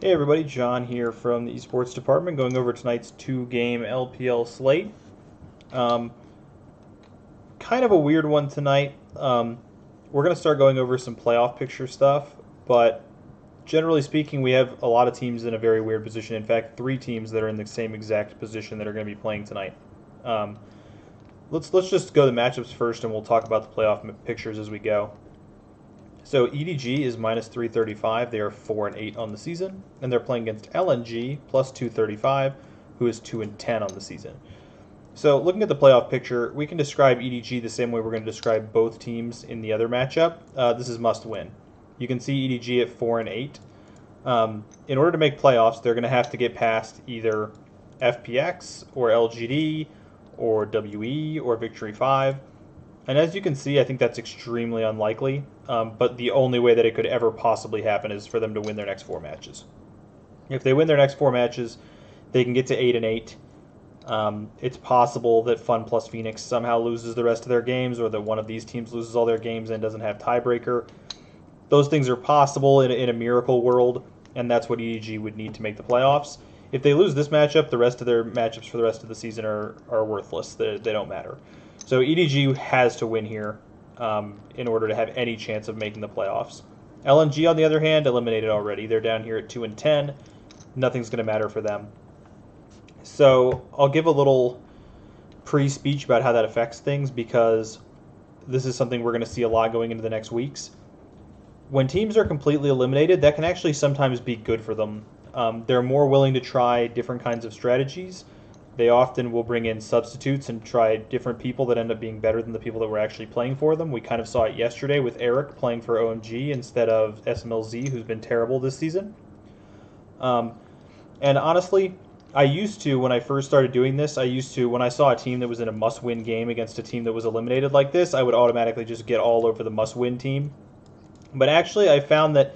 Hey everybody, John here from the esports department, going over tonight's two-game LPL slate. Um, Kind of a weird one tonight. We're going to start going over some playoff picture stuff, but generally speaking, we have a lot of teams in a very weird position. In fact, three teams that are in the same exact position that are going to be playing tonight. Um, let's just go the matchups first, and we'll talk about the playoff pictures as we go. So EDG is minus 335. They are 4-8 on the season, and they're playing against LNG plus 235, who is 2-10 on the season. So looking at the playoff picture, we can describe EDG the same way we're going to describe both teams in the other matchup. This is must win. You can see EDG at 4-8. In order to make playoffs, they're going to have to get past either FPX or LGD or WE or Victory 5. And as you can see, I think that's extremely unlikely. But the only way that it could ever possibly happen is for them to win their next four matches. If they win their next four matches, they can get to 8-8. It's possible that Fun plus Phoenix somehow loses the rest of their games, or that one of these teams loses all their games and doesn't have tiebreaker. Those things are possible in a miracle world, and that's what EDG would need to make the playoffs. If they lose this matchup, the rest of their matchups for the rest of the season are worthless. They don't matter. So EDG has to win here in order to have any chance of making the playoffs. LNG, on the other hand, eliminated already. They're down here at 2-10. Nothing's going to matter for them. So I'll give a little pre-speech about how that affects things, because this is something we're going to see a lot going into the next weeks. When teams are completely eliminated, that can actually sometimes be good for them. They're more willing to try different kinds of strategies. They often will bring in substitutes and try different people that end up being better than the people that were actually playing for them. We kind of saw it yesterday with Eric playing for OMG instead of SMLZ, who's been terrible this season. And honestly, when I first started doing this, when I saw a team that was in a must-win game against a team that was eliminated like this, I would automatically just get all over the must-win team. But actually, I found that,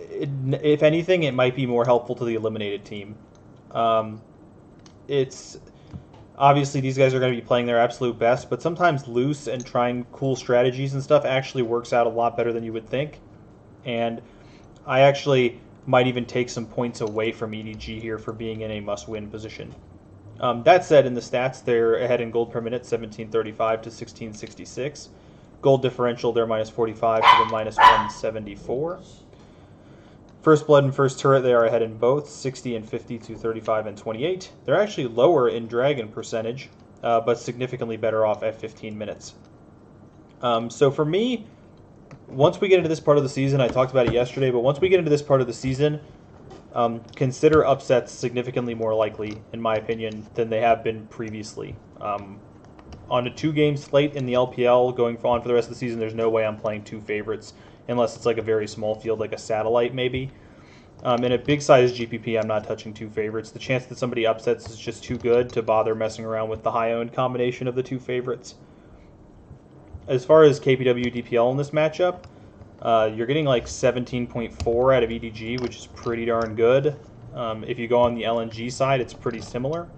if anything, it might be more helpful to the eliminated team. It's obviously these guys are going to be playing their absolute best, but sometimes loose and trying cool strategies and stuff actually works out a lot better than you would think. And I actually might even take some points away from EDG here for being in a must-win position. That said, in the stats, they're ahead in gold per minute, 1735 to 1666. Gold differential, they're minus 45 to the minus 174. First blood and first turret, they are ahead in both, 60 and 50 to 35 and 28. They're actually lower in dragon percentage, but significantly better off at 15 minutes. So for me, once we get into this part of the season, I talked about it yesterday, but once we get into this part of the season, consider upsets significantly more likely, in my opinion, than they have been previously. On a two-game slate in the LPL going on for the rest of the season, there's no way I'm playing two favorites, unless it's like a very small field, like a satellite maybe. In a big-size GPP, I'm not touching two favorites. The chance that somebody upsets is just too good to bother messing around with the high-owned combination of the two favorites. As far as KPW DPL in this matchup, you're getting like 17.4 out of EDG, which is pretty darn good. If you go on the LNG side, it's pretty similar.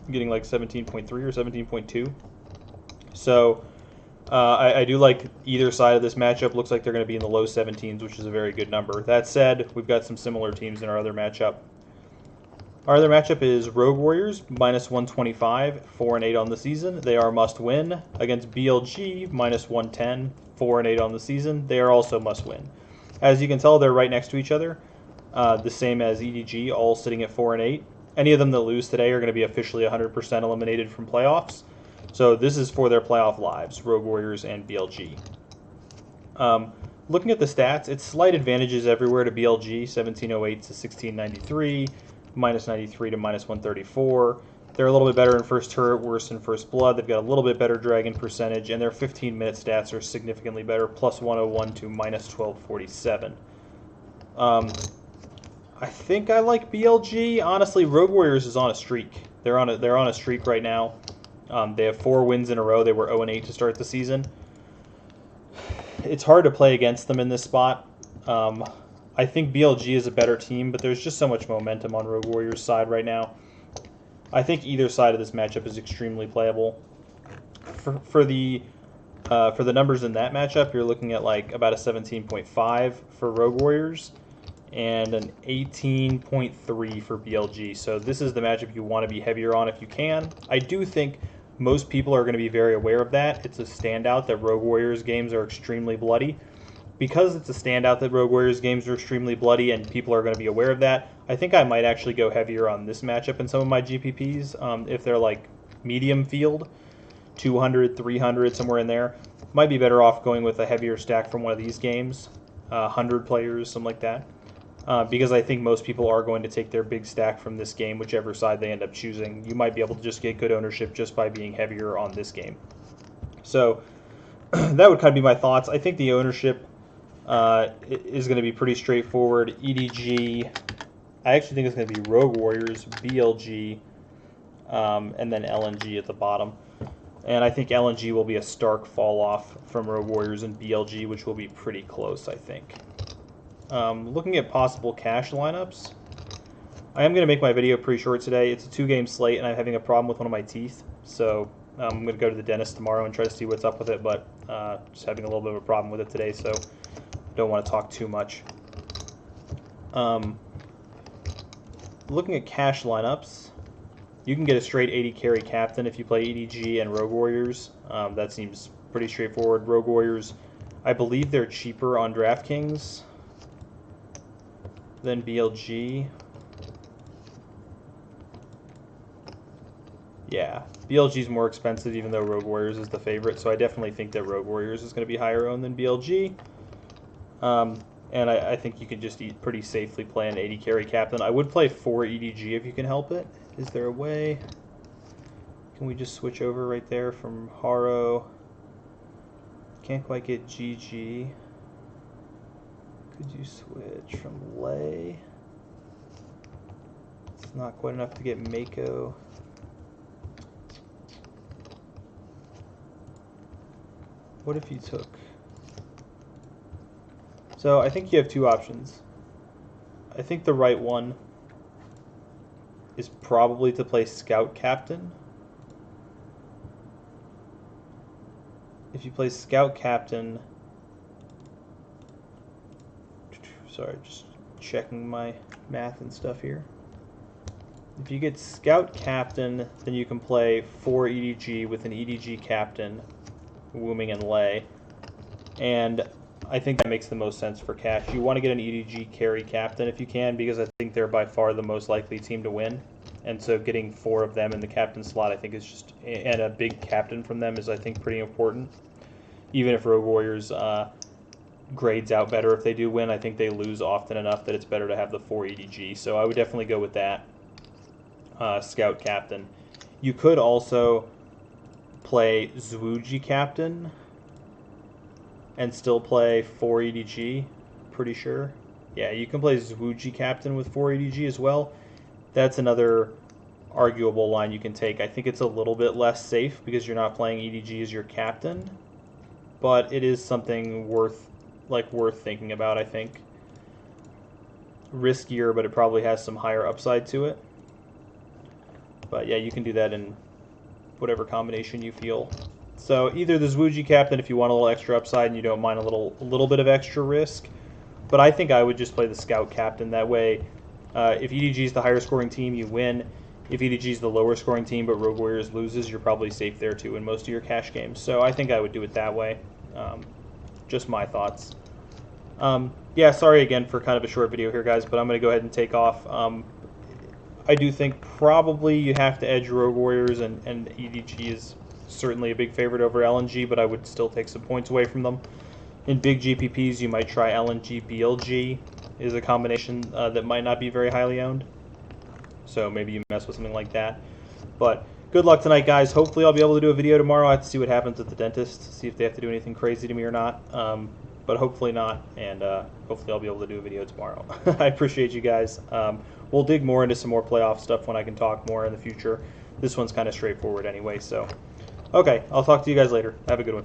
You're getting like 17.3 or 17.2. So I do like either side of this matchup. Looks like they're going to be in the low 17s, which is a very good number. That said, we've got some similar teams in our other matchup. Our other matchup is Rogue Warriors, minus 125, 4-8 on the season. They are must win. Against BLG, minus 110, 4-8 on the season. They are also must win. As you can tell, they're right next to each other, the same as EDG, all sitting at 4-8. Any of them that lose today are going to be officially 100% eliminated from playoffs. So this is for their playoff lives, Rogue Warriors and BLG. Looking at the stats, it's slight advantages everywhere to BLG, 1708 to 1693, minus 93 to minus 134. They're a little bit better in first turret, worse in first blood. They've got a little bit better dragon percentage, and their 15-minute stats are significantly better, plus 101 to minus 1247. I think I like BLG. Honestly, Rogue Warriors is on a streak. They're on a streak right now. They have 4 wins in a row. They were 0-8 to start the season. It's hard to play against them in this spot. I think BLG is a better team, but there's just so much momentum on Rogue Warriors' side right now. I think either side of this matchup is extremely playable. For the numbers in that matchup, you're looking at like about a 17.5 for Rogue Warriors. and an 18.3 for BLG. So this is the matchup you want to be heavier on if you can. I do think most people are going to be very aware of that. It's a standout that Rogue Warriors games are extremely bloody. Because it's a standout that Rogue Warriors games are extremely bloody and people are going to be aware of that, I think I might actually go heavier on this matchup in some of my GPPs. If they're like medium field, 200, 300, somewhere in there, might be better off going with a heavier stack from one of these games, 100 players, something like that. Because I think most people are going to take their big stack from this game, whichever side they end up choosing. You might be able to just get good ownership just by being heavier on this game. So that would kind of be my thoughts. I think the ownership is going to be pretty straightforward. EDG, I actually think it's going to be Rogue Warriors, BLG, and then LNG at the bottom. And I think LNG will be a stark fall off from Rogue Warriors and BLG, which will be pretty close, I think. Looking at possible cash lineups, I am going to make my video pretty short today. It's a 2-game slate, and I'm having a problem with one of my teeth. So I'm going to go to the dentist tomorrow and try to see what's up with it, but just having a little bit of a problem with it today, so don't want to talk too much. Looking at cash lineups, you can get a straight 80 carry captain if you play EDG and Rogue Warriors. That seems pretty straightforward. Rogue Warriors, I believe they're cheaper on DraftKings than BLG. Yeah, BLG is more expensive even though Rogue Warriors is the favorite, so I definitely think that Rogue Warriors is going to be higher owned than BLG. And I think you can just pretty safely play an 80 carry captain. I would play 4 EDG if you can help it. Is there a way? Can we just switch over right there from Haro? Can't quite get GG. Could you switch from Lay? It's not quite enough to get Mako. What if you took... So I think you have 2 options. I think the right one is probably to play Scout Captain. If you play Scout Captain... Sorry, just checking my math and stuff here. If you get Scout Captain, then you can play 4 EDG with an EDG Captain, Wooming and Lay. And I think that makes the most sense for cash. You want to get an EDG carry captain if you can, because I think they're by far the most likely team to win. And so getting 4 of them in the captain slot, I think is just, and a big captain from them is, I think, pretty important. Even if Rogue Warriors grades out better if they do win, I think they lose often enough that it's better to have the 4 EDG. So I would definitely go with that Scout Captain. You could also play Zwuji Captain and still play 4 EDG, pretty sure. Yeah, you can play Zwuji Captain with 4 EDG as well. That's another arguable line you can take. I think it's a little bit less safe because you're not playing EDG as your captain, but it is something worth thinking about, I think. Riskier, but it probably has some higher upside to it. But yeah, you can do that in whatever combination you feel. So either the Zwuji Captain if you want a little extra upside and you don't mind a little bit of extra risk, but I think I would just play the Scout Captain. That way, if EDG is the higher scoring team, you win. If EDG is the lower scoring team but Rogue Warriors loses, you're probably safe there too in most of your cash games. So I think I would do it that way. Just my thoughts. Yeah, sorry again for kind of a short video here, guys, but I'm going to go ahead and take off. I do think probably you have to edge Rogue Warriors, and EDG is certainly a big favorite over LNG, but I would still take some points away from them. In big GPPs, you might try LNG BLG is a combination that might not be very highly owned. So maybe you mess with something like that. But good luck tonight, guys. Hopefully I'll be able to do a video tomorrow. I have to see what happens at the dentist, see if they have to do anything crazy to me or not. But hopefully not, and hopefully I'll be able to do a video tomorrow. I appreciate you guys. We'll dig more into some more playoff stuff when I can talk more in the future. This one's kind of straightforward anyway, so. Okay, I'll talk to you guys later. Have a good one.